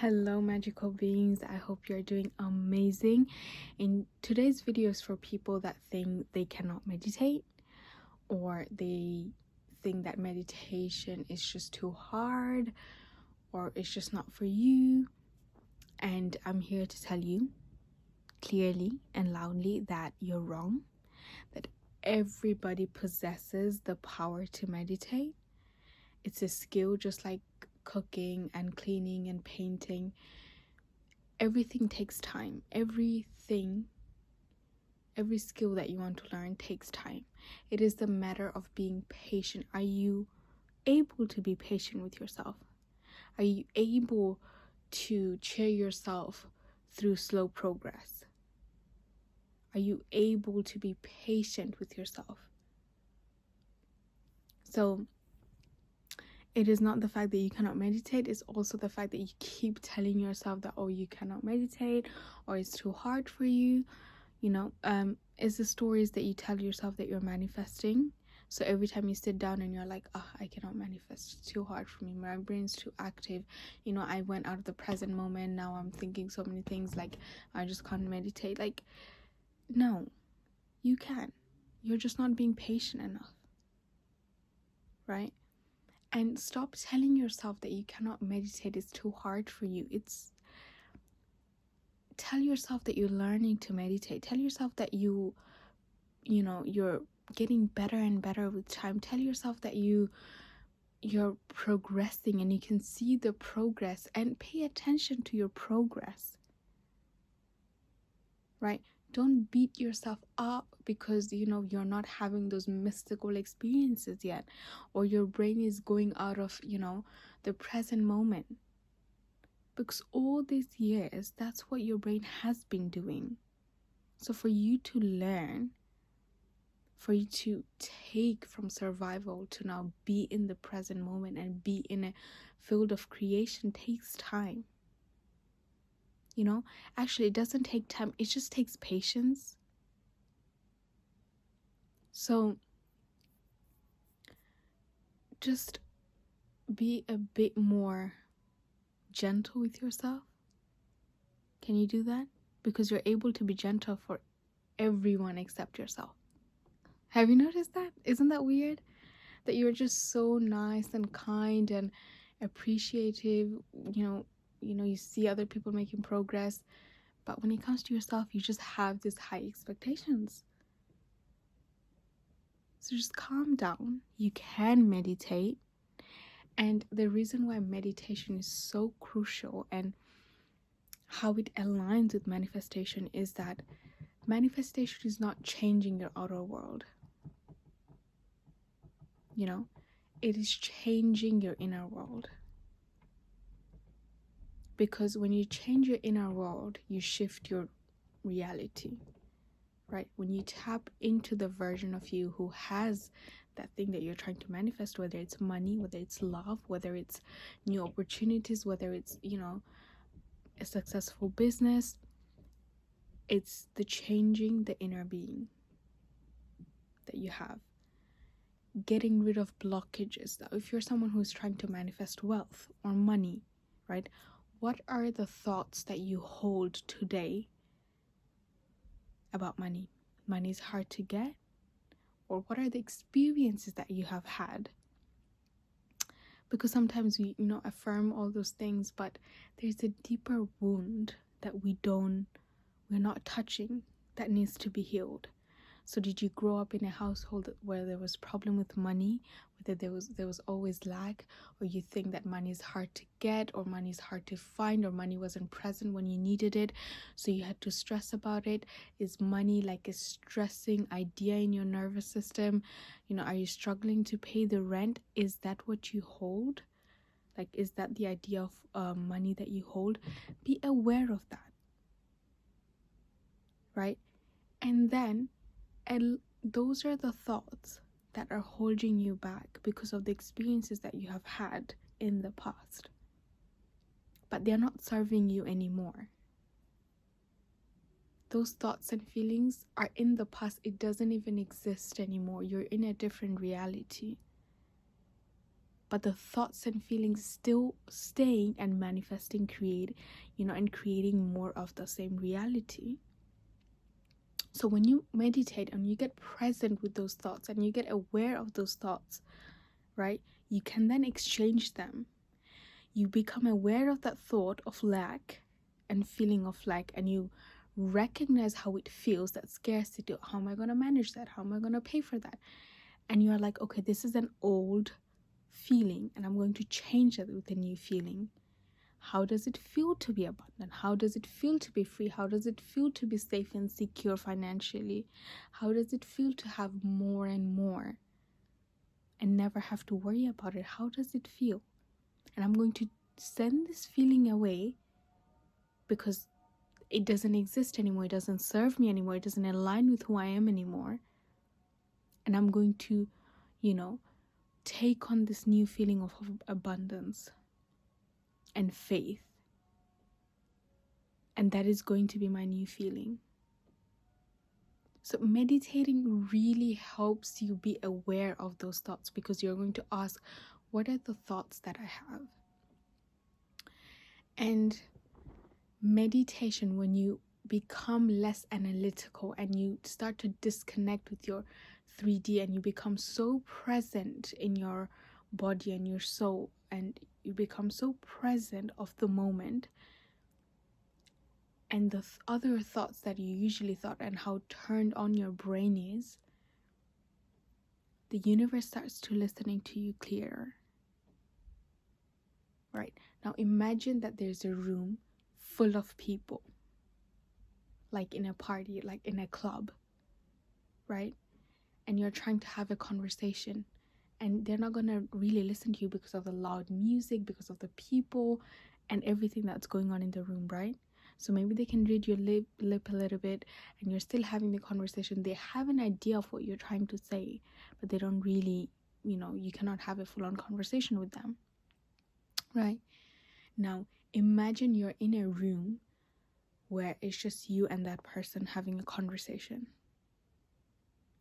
Hello magical beings, I hope you're doing amazing. In today's video is for people that think they cannot meditate, or they think that meditation is just too hard, or it's just not for you. And I'm here to tell you clearly and loudly that you're wrong, that everybody possesses the power to meditate. It's a skill just like cooking and cleaning and painting. Everything takes time. Every skill that you want to learn takes time. It is the matter of being patient. Are you able to be patient with yourself? Are you able to cheer yourself through slow progress? Are you able to be patient with yourself? So it is not the fact that you cannot meditate, it's also the fact that you keep telling yourself that, oh, you cannot meditate, or it's too hard for you. It's the stories that you tell yourself that you're manifesting. So every time you sit down and you're like, oh, I cannot manifest, it's too hard for me, my brain's too active, I went out of the present moment, now I'm thinking so many things, like I just can't meditate. Like, no, you can. You're just not being patient enough, right? And stop telling yourself that you cannot meditate, it's too hard for you. Tell yourself that you're learning to meditate. Tell yourself that you're getting better and better with time. Tell yourself that you're progressing and you can see the progress, and pay attention to your progress, right? Don't beat yourself up because you're not having those mystical experiences yet, or your brain is going out of the present moment, because all these years that's what your brain has been doing. So for you to learn, for you to take from survival to now be in the present moment and be in a field of creation takes time. Actually, it doesn't take time, it just takes patience. So just be a bit more gentle with yourself. Can you do that? Because you're able to be gentle for everyone except yourself. Have you noticed that? Isn't that weird? That you're just so nice and kind and appreciative. You see other people making progress, but when it comes to yourself, you just have these high expectations. So just calm down. You can meditate. And the reason why meditation is so crucial and how it aligns with manifestation is that manifestation is not changing your outer world. It is changing your inner world. Because when you change your inner world, you shift your reality, right? When you tap into the version of you who has that thing that you're trying to manifest, whether it's money, whether it's love, whether it's new opportunities, whether it's, a successful business, it's the changing the inner being that you have. Getting rid of blockages. If you're someone who's trying to manifest wealth or money, right? What are the thoughts that you hold today about money? Money is hard to get? Or what are the experiences that you have had? Because sometimes we, affirm all those things, but there's a deeper wound that we're not touching, that needs to be healed. So did you grow up in a household where there was problem with money, whether there was always lack, or you think that money is hard to get, or money is hard to find, or money wasn't present when you needed it, so you had to stress about it? Is money like a stressing idea in your nervous system? Are you struggling to pay the rent? Is that what you hold? Like, is that the idea of money that you hold? Be aware of that, right? And then those are the thoughts that are holding you back because of the experiences that you have had in the past, but they're not serving you anymore. Those thoughts and feelings are in the past. It doesn't even exist anymore. You're in a different reality. but the thoughts and feelings still staying and manifesting, and creating more of the same reality. So when you meditate and you get present with those thoughts and you get aware of those thoughts, right, you can then exchange them. You become aware of that thought of lack and feeling of lack, and you recognize how it feels, that scarcity. How am I going to manage that? How am I going to pay for that? And you're like, okay, this is an old feeling and I'm going to change it with a new feeling. How does it feel to be abundant? How does it feel to be free? How does it feel to be safe and secure financially? How does it feel to have more and more and never have to worry about it? How does it feel? And I'm going to send this feeling away because it doesn't exist anymore. It doesn't serve me anymore. It doesn't align with who I am anymore. And I'm going to, take on this new feeling of abundance and faith. And that is going to be my new feeling. So meditating really helps you be aware of those thoughts, because you're going to ask, what are the thoughts that I have? And meditation, when you become less analytical and you start to disconnect with your 3D and you become so present in your body and your soul, and you become so present of the moment, and the other thoughts that you usually thought and how turned on your brain is, the universe starts to listening to you clearer. Right? Now imagine that there's a room full of people, like in a party, like in a club, right? And you're trying to have a conversation, and they're not going to really listen to you because of the loud music, because of the people and everything that's going on in the room, right? So maybe they can read your lip a little bit, and you're still having the conversation. They have an idea of what you're trying to say, but they don't really, you cannot have a full-on conversation with them, right? Now, imagine you're in a room where it's just you and that person having a conversation.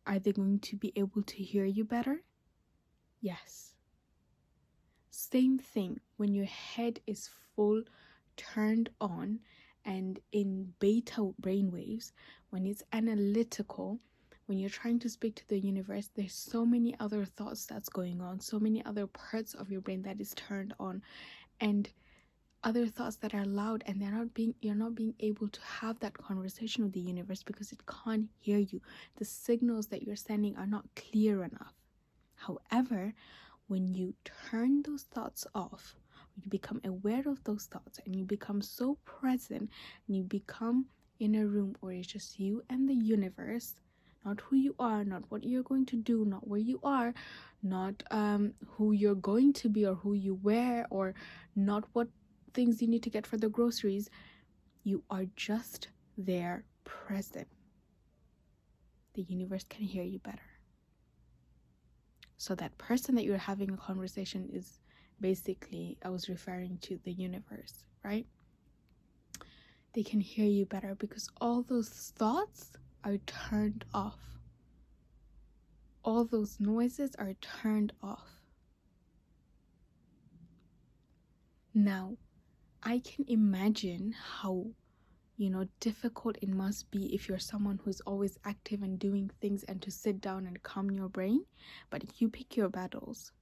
Are they going to be able to hear you better? Yes. Same thing when your head is full, turned on, and in beta brainwaves, when it's analytical, when you're trying to speak to the universe, there's so many other thoughts that's going on, so many other parts of your brain that is turned on, and other thoughts that are loud, and you're not being able to have that conversation with the universe because it can't hear you. The signals that you're sending are not clear enough. However, when you turn those thoughts off, you become aware of those thoughts, and you become so present, and you become in a room where it's just you and the universe, not who you are, not what you're going to do, not where you are, not who you're going to be or who you wear, or not what things you need to get for the groceries. You are just there, present. The universe can hear you better. So that person that you're having a conversation is basically, I was referring to the universe, right? They can hear you better because all those thoughts are turned off. All those noises are turned off. Now, I can imagine how difficult it must be if you're someone who's always active and doing things, and to sit down and calm your brain, but you pick your battles.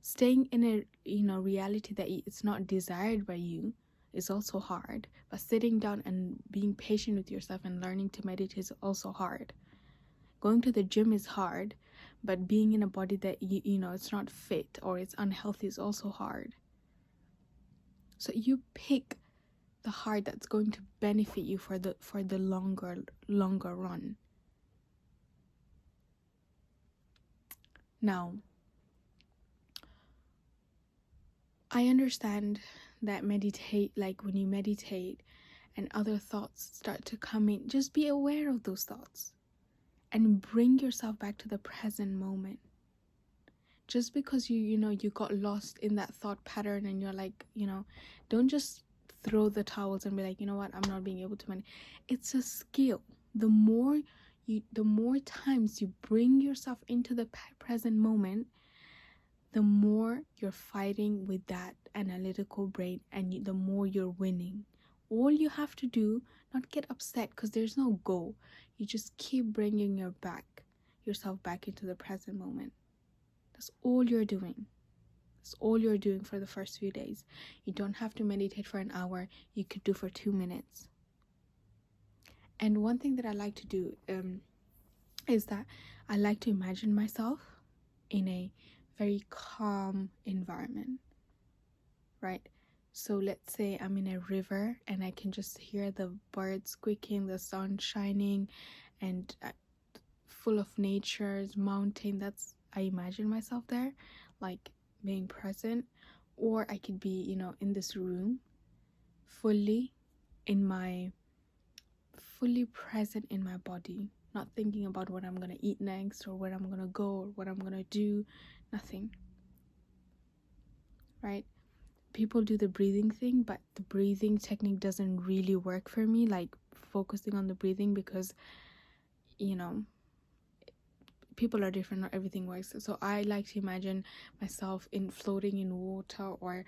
Staying in a reality that it's not desired by you is also hard, but sitting down and being patient with yourself and learning to meditate is also hard. Going to the gym is hard, but being in a body that it's not fit or it's unhealthy is also hard. So you pick the heart that's going to benefit you for the longer run. Now, I understand that when you meditate and other thoughts start to come in, just be aware of those thoughts and bring yourself back to the present moment. Just because you got lost in that thought pattern and you're like, don't just throw the towels and be like, you know what, I'm not being able to manage. It's a skill. The more times you bring yourself into the present moment, the more you're fighting with that analytical brain, and the more you're winning. All you have to do, not get upset because there's no goal. You just keep bringing yourself back into the present moment. That's all you're doing. That's all you're doing for the first few days. You don't have to meditate for an hour. You could do for 2 minutes. And one thing that I like to do is that I like to imagine myself in a very calm environment, right? So let's say I'm in a river and I can just hear the birds squeaking, the sun shining, and full of nature's mountain. I imagine myself there, like being present. Or I could be, in this room, fully present in my body, not thinking about what I'm gonna eat next or where I'm gonna go or what I'm gonna do. Nothing, right? People do the breathing thing, but the breathing technique doesn't really work for me, like focusing on the breathing, because people are different, not everything works. So I like to imagine myself floating in water, or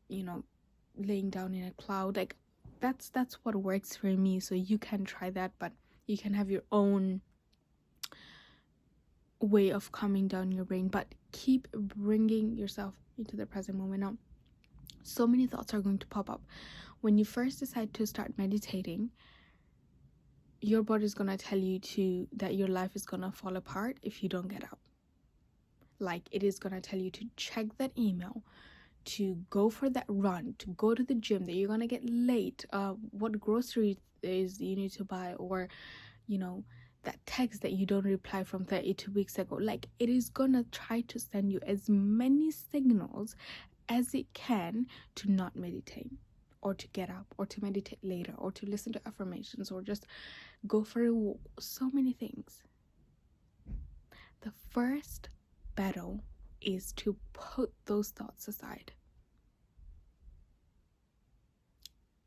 laying down in a cloud. Like that's what works for me. So you can try that, but you can have your own way of calming down your brain, but keep bringing yourself into the present moment. Now, so many thoughts are going to pop up when you first decide to start meditating. Your body is going to tell you that your life is going to fall apart if you don't get up. Like, it is going to tell you to check that email, to go for that run, to go to the gym, that you're going to get late, what groceries you need to buy, or that text that you don't reply from 32 weeks ago. Like, it is going to try to send you as many signals as it can to not meditate, or to get up, or to meditate later, or to listen to affirmations, or just go for a walk. So many things. The first battle is to put those thoughts aside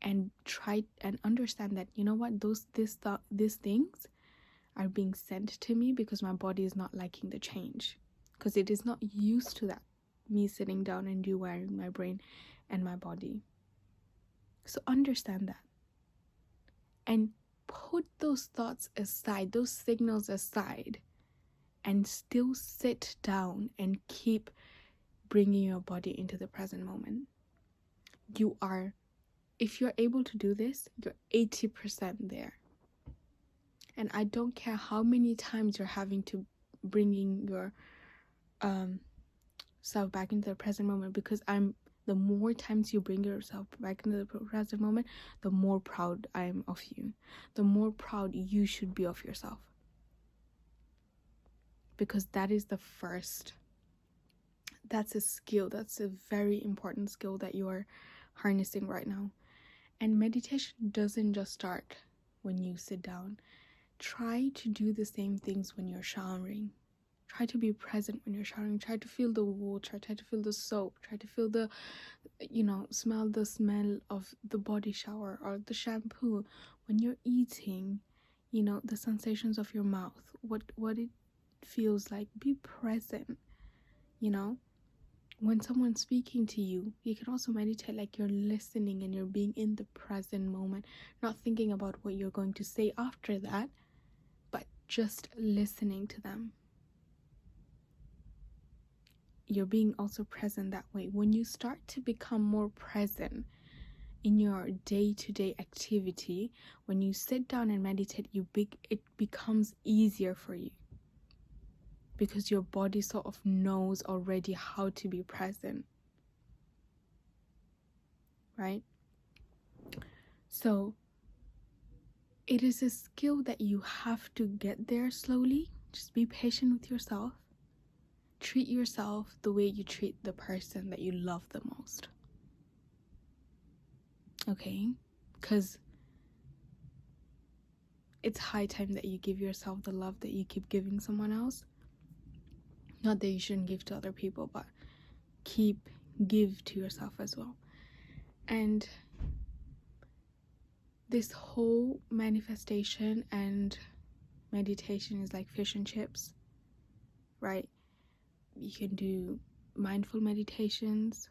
and try and understand that, these things are being sent to me because my body is not liking the change, because it is not used to that, me sitting down and rewiring my brain and my body. So understand that and put those thoughts aside, those signals aside, and still sit down and keep bringing your body into the present moment. If you're able to do this, you're 80% there. And I don't care how many times you're having to bringing your self back into the present moment, because the more times you bring yourself back into the present moment, the more proud I am of you. The more proud you should be of yourself. Because that's a skill. That's a very important skill that you are harnessing right now. And meditation doesn't just start when you sit down. Try to do the same things when you're showering. Try to be present when you're showering. Try to feel the water. Try to feel the soap. Try to feel smell the smell of the body shower or the shampoo. When you're eating, the sensations of your mouth, what it feels like. Be present. When someone's speaking to you, you can also meditate like you're listening and you're being in the present moment, not thinking about what you're going to say after that, but just listening to them. You're being also present that way. When you start to become more present in your day-to-day activity, when you sit down and meditate, it becomes easier for you, because your body sort of knows already how to be present, right? So it is a skill that you have to get there slowly. Just be patient with yourself. Treat yourself the way you treat the person that you love the most. Okay? Because it's high time that you give yourself the love that you keep giving someone else. Not that you shouldn't give to other people, but give to yourself as well. And this whole manifestation and meditation is like fish and chips, right? You can do mindful meditations.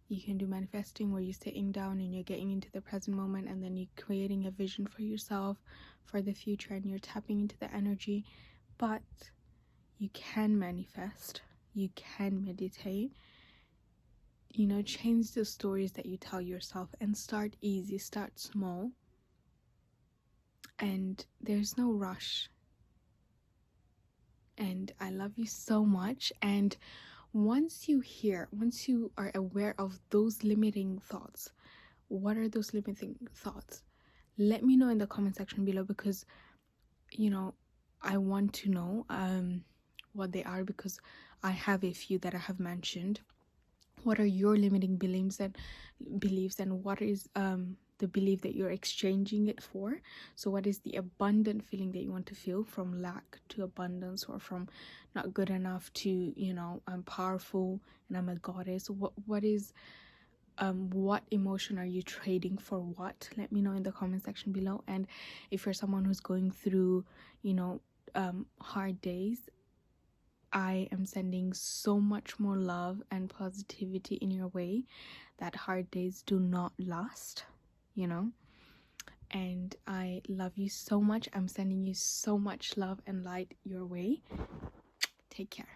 You can do manifesting, where you're sitting down and you're getting into the present moment, and then you're creating a vision for yourself for the future, and you're tapping into the energy. But you can manifest, you can meditate. Change the stories that you tell yourself, and start easy, start small. And there's no rush. And I love you so much. And once you are aware of those limiting thoughts, what are those limiting thoughts? Let me know in the comment section below, because I want to know what they are, because I have a few that I have mentioned. What are your limiting beliefs, and what is the belief that you're exchanging it for? So what is the abundant feeling that you want to feel, from lack to abundance, or from not good enough to I'm powerful and I'm a goddess? What is what emotion are you trading for what? Let me know in the comment section below. And if you're someone who's going through hard days, I am sending so much more love and positivity in your way, that hard days do not last, and I love you so much. I'm sending you so much love and light your way. Take care.